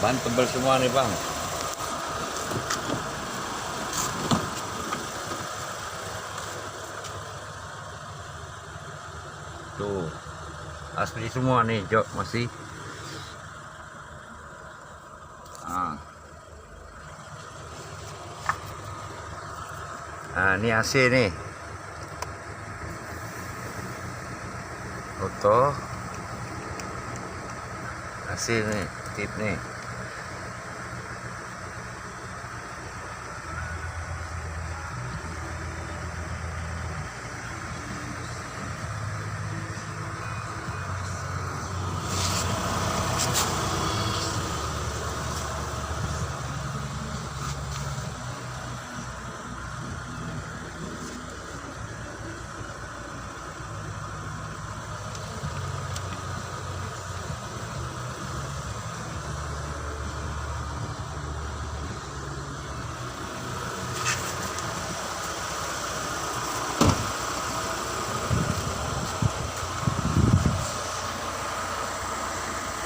Ban tebal semua nih bang. Tuh asli semua nih jok masih. Nah ini AC nih. Auto AC nih, tip nih.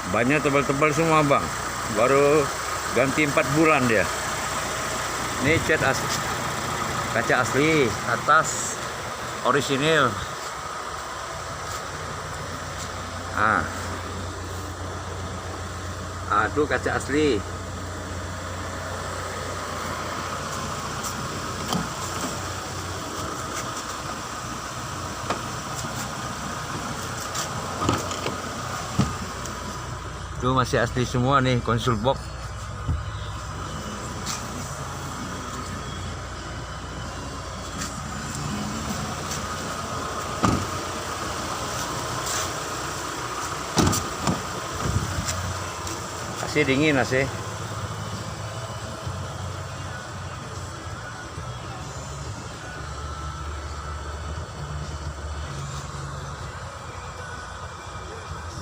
Bannya tebal-tebal semua bang, baru ganti 4 bulan dia. Ini cat asli, kaca asli atas orisinil. Aduh kaca asli. Itu masih asli semua nih, konsul box. AC dingin AC.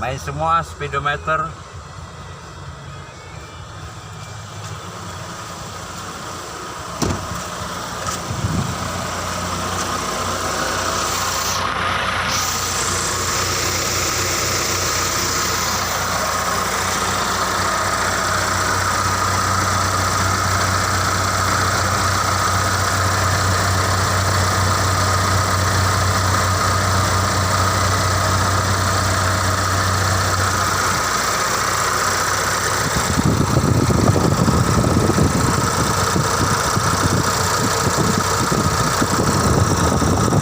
Main semua speedometer.